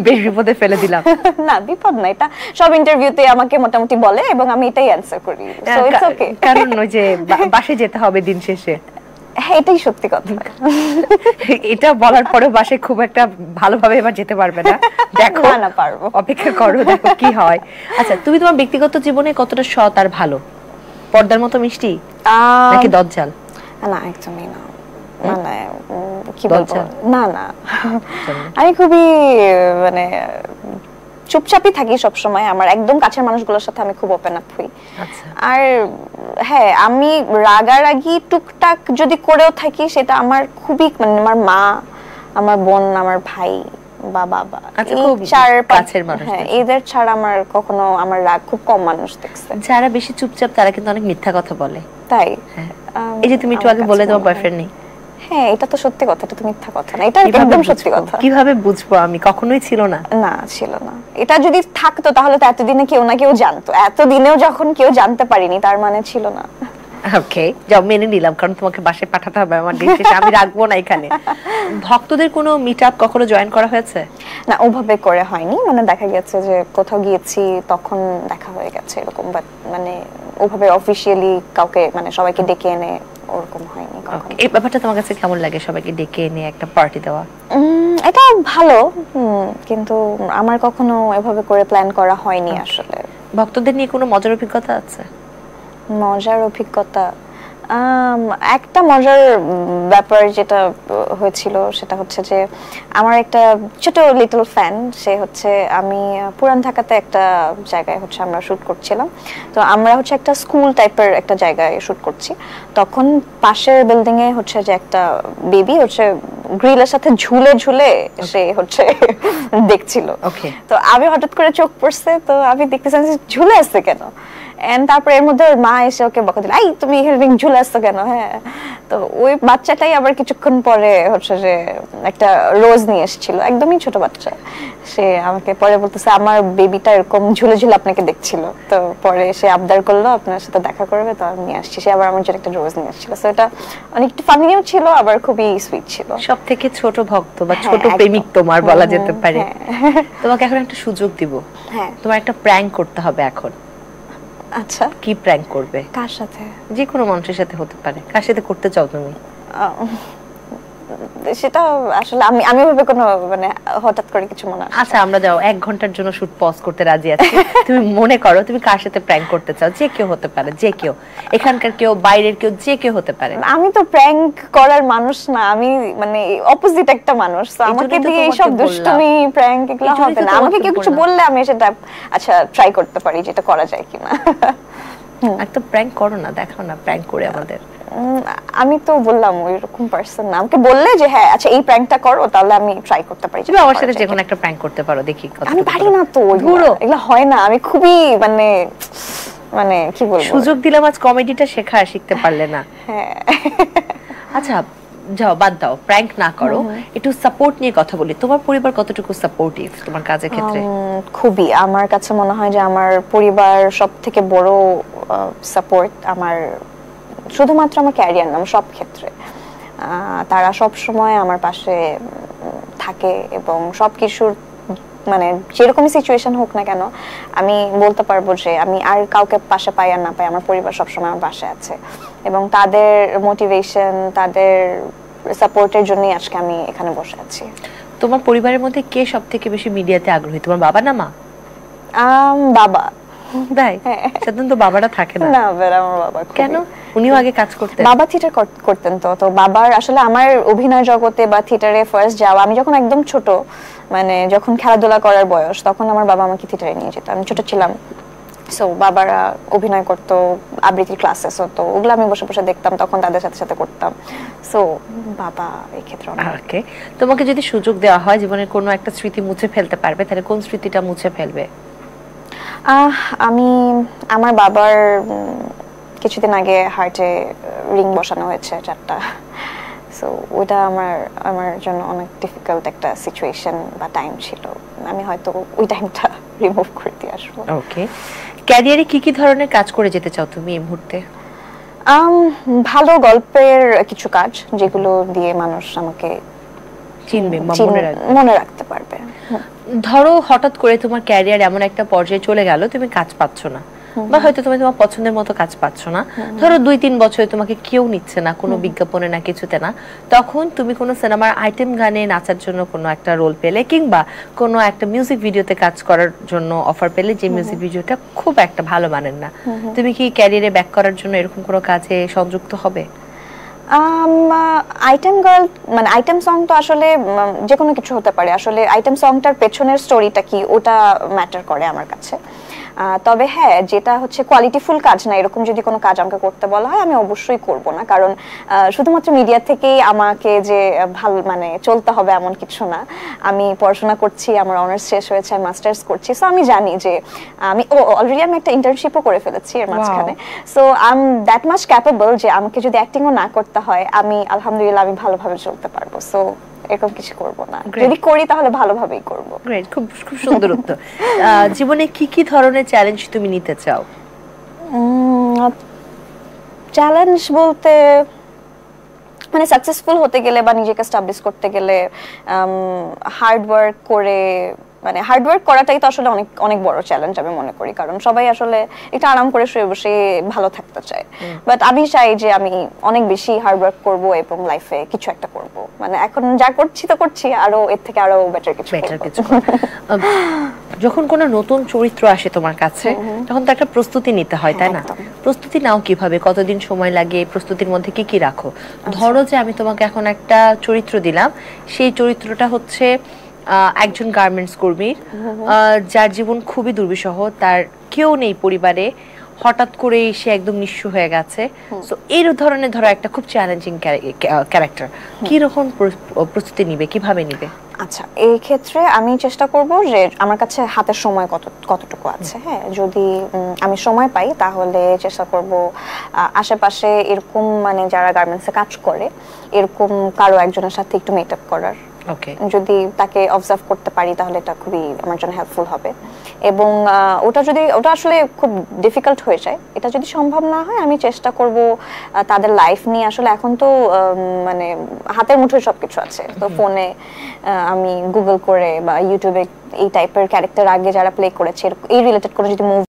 বেশ বিপদে ফেলে দিলাম। না বিপদ না, এটা সব ইন্টারভিউতে আমাকে মোটামুটি বলে এবং আমি এটাই অ্যানসার করি, সো ইটস ওকে। কারণ ওই যে বাসে যেতে হবে দিন শেষে। হ্যাঁ এটাই সত্যি কথা। এটা বলার পরে বাসে খুব একটা ভালোভাবে এবার যেতে পারবে না, দেখো না পারবো, অপেক্ষা করো দেখো কি হয়। আচ্ছা তুমি তোমার ব্যক্তিগত জীবনে কতটা সৎ আর ভালো? পর্দার মতো মিষ্টি নাকি দজ্জাল? না একদমই না, মানে কি বলবো, না না আমি খুবই মানে চুপচাপই থাকি সব সময়, আমার একদম কাছের মানুষগুলোর সাথে আমি খুব ওপেন আপ হই। আর হ্যাঁ আমি রাগারাগি টুকটাক যদি করেও থাকি সেটা আমার খুবই মানে আমার মা, আমার বোন, আমার ভাই, বাবা, এদের ছাড়া আমার কখনো আমার রাগ খুব কম মানুষ দেখছে। যারা বেশি চুপচাপ তারা কিন্তু অনেক মিথ্যা কথা বলে। তাই এই যে তুমি একটু আগে বলে তোমার বয়ফ্রেন্ড নেই, হ্যাঁ এটা তো সত্যি কথা, এটা তো মিথ্যা কথা না, এটা একদম সত্যি কথা। কিভাবে বুঝবো আমি? কখনোই ছিল না। না ছিল না, এটা যদি থাকতো তাহলে তো এতদিনে কেউ না কেউ জানতো, এতদিনেও যখন কেউ জানতে পারিনি তার মানে ছিল না। ওকে যাও মেনে নিলাম, কারণ তোমাকে বাসায় পাঠাতে হবে আমার দিন শেষে, আমি রাখবো না এখানে। ভক্তদের কোনো মিটআপ কখনো জয়েন করা হয়েছে? না ওভাবে করে হয়নি, মানে দেখা গেছে যে কোথাও গিয়েছি তখন দেখা হয়ে গেছে এরকম, বাট মানে ওভাবে অফিশিয়ালি কাউকে মানে সবাইকে ডেকে এনে ওরকম হয়নি কখনো। এই ব্যাপারটা তোমার কাছে কেমন লাগে, সবাইকে ডেকে এনে একটা পার্টি দেওয়া? এটা ভালো, কিন্তু আমার কখনো এভাবে করে প্ল্যান করা হয়নি আসলে। ভক্তদের নিয়ে কোনো মজার অভিজ্ঞতা আছে? মজার অভিজ্ঞতা, একটা মজার ব্যাপার যেটা হয়েছিল সেটা হচ্ছে যে আমার একটা ছোট লিটল ফ্যান, সে হচ্ছে আমি পুরান ঢাকাতে একটা জায়গায় হচ্ছে আমরা শুট করছিলাম, তো আমরা হচ্ছে একটা স্কুল টাইপের একটা জায়গায় শুট করছি, তখন পাশের বিল্ডিং এ হচ্ছে যে একটা বেবি হচ্ছে গ্রিলের সাথে ঝুলে ঝুলে সে হচ্ছে দেখছিল। তো আমি হঠাৎ করে চোখ পড়ছে, তো আমি দেখতেছি ঝুলে আসছে কেন, এন্ড তারপর এর মধ্যে ওর মা এসে ওকে বকা দিল, এই তুমি এখানে ঝুলে আসছো কেন। হ্যাঁ তো ওই বাচ্চাটাই আবার কিছুক্ষণ পরে হচ্ছে যে একটা রোজ নিয়ে এসেছিল, একদমই ছোট বাচ্চা, সে আমাকে পরে বলতেছে আমার বেবিটা এরকম ঝুলে ঝুলে আপনাকে দেখছিল, তো পরে সে আবদার করলো আপনার সাথে দেখা করবে, তো আমি নিয়ে আসছি, সে আবার আমার জন্য একটা রোজ নিয়ে এসেছিল। সো এটা অনেকটা ফানিও ছিল আবার খুবই সুইট ছিল। সব থেকে ছোট ভক্ত বা ছোট প্রেমিক তোমার বলা যেতে পারে। তোমাকে এখন একটা সুযোগ দিব, তোমার একটা প্র্যাঙ্ক করতে হবে এখন। আচ্ছা কি প্র্যাঙ্ক করবে? কার সাথে? যে কোনো মানুষের সাথে হতে পারে, কার সাথে করতে চাও তুমি? সেটা আসলে আমি ভাবে কোনো মানে হঠাৎ করে কিছু মনে আসে। আচ্ছা আমরা যাও 1 ঘন্টার জন্য শুট পজ করতে রাজি আছি, তুমি মনে করো তুমি কার সাথে প্র্যাঙ্ক করতে চাও, যে কেউ হতে পারে, যে কেউ, এখানকার কেউ, বাইরের কেউ, যে কেউ হতে পারে। আমি তো প্র্যাঙ্ক করার মানুষ না, আমি মানে অপোজিট একটা মানুষ, তো আমাকে দিয়ে এই সব দুষ্টুমি প্র্যাঙ্ক এগুলো হবে না। আমাকে কেউ কিছু বললে আমি সেটা আচ্ছা ট্রাই করতে পারি যেটা করা যায় কিনা। একটা প্র্যাঙ্ক করো না, দেখাও না প্র্যাঙ্ক করে আমাদের। আমি তো বললাম ওইরকম পারসন না, আমাকে বললে যে হ্যাঁ আচ্ছা এই প্র্যাঙ্কটা করো তাহলে আমি ট্রাই করতে পারি। তুমি আমার সাথে যে কোনো একটা প্র্যাঙ্ক করতে পারো, দেখি কতটুকু। আমি পারি না তো, এগুলো হয় না, আমি খুবই মানে কি বলবো, সুযোগ দিলাম আজ কমেডিটা শিখতে পারলে না। হ্যাঁ আচ্ছা যাও বাদ দাও, প্র্যাঙ্ক না করো, একটু সাপোর্ট নিয়ে কথা বলি। তোমার পরিবার কতটুকু সাপোর্টিভ তোমার কাজের ক্ষেত্রে? খুবই, আমার কাছে মনে হয় যে আমার পরিবার সবথেকে বড় সাপোর্ট আমার, শুধুমাত্র আমার ক্যারিয়ার না, সব ক্ষেত্রে তারা সব সময় আমার পাশে থাকে এবং সব কিছুর মানে যেরকমই সিচুয়েশন হোক না কেন আমি বলতে পারবো যে আমি আর কাউকে পাশে পাই আর না পাই, আমার পরিবার সবসময় আমার পাশে আছে এবং তাদের মোটিভেশন, তাদের সাপোর্টের জন্যই আজকে আমি এখানে বসে আছি। তোমার পরিবারের মধ্যে কে সবথেকে বেশি মিডিয়াতে আগ্রহী, তোমার বাবা না মা? বাবা। তাই? সাধারণত বাবারা থাকে না। না আমার বাবা। কেন? উনিও আগে কাজ করতেন? বাবা থিয়েটার করতেন, তো বাবার আসলে আমার অভিনয় জগতে বা থিয়েটারে ফার্স্ট যাওয়া, আমি যখন একদম ছোট মানে যখন খেলাধুলা করার বয়স তখন আমার বাবা আমাকে থিয়েটারে নিয়ে যেত, আমি ছোট ছিলাম, সো বাবারা অভিনয় করতো, আবৃত্তির ক্লাসেস হতো, ওগুলো আমি বসে বসে দেখতাম, তখন তাদের সাথে সাথে করতাম। সো বাবা এই ক্ষেত্রে। ওকে, তোমাকে যদি সুযোগ দেওয়া হয় জীবনের কোনো একটা স্মৃতি মুছে ফেলতে পারবে, তাহলে কোন স্মৃতিটা মুছে ফেলবে? আমি আমার বাবার কিছুদিন আগে হার্টে রিং বসানো হয়েছে 4টা, সো ওটা আমার জন্য অনেক ডিফিকাল্ট একটা সিচুয়েশন বা টাইম ছিল, আমি হয়তো ওই টাইমটা রিমুভ করে দিয়ে আসবো। ওকে, ক্যারিয়ারে কি কি ধরনের কাজ করে যেতে চাও তুমি এই মুহূর্তে? ভালো গল্পের কিছু কাজ যেগুলো দিয়ে মানুষ আমাকে চিনবে বা মনে রাখবে, মনে রাখতে পারবে। ধরো হঠাৎ করে তোমার ক্যারিয়ার এমন একটা পর্যায়ে চলে গেল, তুমি কাজ পাচ্ছ না, বা হয়তো তুমি তোমার পছন্দের মতো কাজ পাচ্ছ না, ধরো 2-3 বছরে তোমাকে কেউ নিচ্ছে না, কোনো বিজ্ঞাপনে না, কিছুতে না, তখন তুমি কোনো সিনেমার আইটেম গানে নাচার জন্য কোনো একটা রোল পেলে, কিংবা কোনো একটা মিউজিক ভিডিওতে কাজ করার জন্য অফার পেলে, যে মিউজিক ভিডিওটা খুব একটা ভালো মানের না, তুমি কি ক্যারিয়ারে ব্যাক করার জন্য এরকম কোনো কাজে সংযুক্ত হবে? আইটেম গার্ল মানে আইটেম সং তো আসলে যে কোনো কিছু হতে পারে, আসলে আইটেম সংটার পেছনের স্টোরিটা কি ওটা ম্যাটার করে আমার কাছে। তবে হ্যাঁ, যেটা হচ্ছে কোয়ালিটিফুল কাজ না এরকম যদি কোনো কাজ আমাকে করতে বলা হয়, আমি অবশ্যই করব না, কারণ শুধুমাত্র মিডিয়া থেকেই আমাকে যে ভালো মানে চলতে হবে এমন কিছু না। আমি পড়াশোনা করছি, আমার অনার্স শেষ হয়েছে, আমি মাস্টার্স করছি, সো আমি জানি যে আমি অলরেডি আমি একটা ইন্টার্নশিপও করে ফেলেছি এর মাঝখানে, so I am that much capable যে আমাকে যদি অ্যাক্টিংও না করতে হয়, আমি আলহামদুলিল্লাহ আমি ভালোভাবে চলতে পারবো। সো এরকম কিছু করব না, যদি করি তাহলে ভালোভাবেই করব। গ্রেট, খুব খুব সুন্দর উত্তর। জীবনে কি কি ধরনের চ্যালেঞ্জ তুমি নিতে চাও? চ্যালেঞ্জ বলতে মানে সাকসেসফুল হতে গেলে বা নিজেকে এস্টাবলিশ করতে গেলে হার্ড ওয়ার্ক করে, মানে হার্ড ওয়ার্ক করাটাই তো আসলে অনেক অনেক বড় চ্যালেঞ্জ আমি মনে করি, কারণ সবাই আসলে একটু আরাম করে শুয়ে বসে ভালো থাকতে চায়, বাট আমি চাই যে আমি অনেক বেশি হার্ড ওয়ার্ক করব এবং লাইফে কিছু একটা করব, মানে এখন যা করছি তো করছি, আরো এর থেকে আরো বেটার কিছু যখন কোনো নতুন চরিত্র আসে তোমার কাছে, তখন তো একটা প্রস্তুতি নিতে হয়, তাই না? প্রস্তুতি নাও কিভাবে, কতদিন সময় লাগে, প্রস্তুতির মধ্যে কি কি রাখো? ধরো যে আমি তোমাকে এখন একটা চরিত্র দিলাম, সেই চরিত্রটা হচ্ছে একজন গার্মেন্টস কর্মীর, যার জীবন খুবই দুর্বিষহ, তার কেউ নেই পরিবারে, হঠাৎ করে সে একদম নিঃস্ব হয়ে গেছে, সো এই ধরনের ধরো একটা খুব চ্যালেঞ্জিং ক্যারেক্টার, কি রকম প্রস্তুতি নিবে, কিভাবে নিবে? আচ্ছা, এই ক্ষেত্রে আমি চেষ্টা করব যে আমার কাছে হাতের সময় কতটুকু আছে। হ্যাঁ, যদি আমি সময় পাই তাহলে চেষ্টা করব আশেপাশে এরকম মানে যারা গার্মেন্টসে কাজ করে এরকম কারো একজনের সাথে একটু মিট আপ করার। যদি তাকে অবজার্ভ করতে পারি তাহলে এটা খুবই আমার জন্য হেল্পফুল হবে। এবং ওটা আসলে খুব ডিফিকাল্ট হয়ে যায়, এটা যদি সম্ভব না হয় আমি চেষ্টা করব তাদের লাইফ নিয়ে, আসলে এখন তো মানে হাতের মুঠোয় সবকিছু আছে, তো ফোনে আমি গুগল করে বা ইউটিউবে এই টাইপের ক্যারেক্টার আগে যারা প্লে করেছে এই রিলেটেড করে যদি মুভি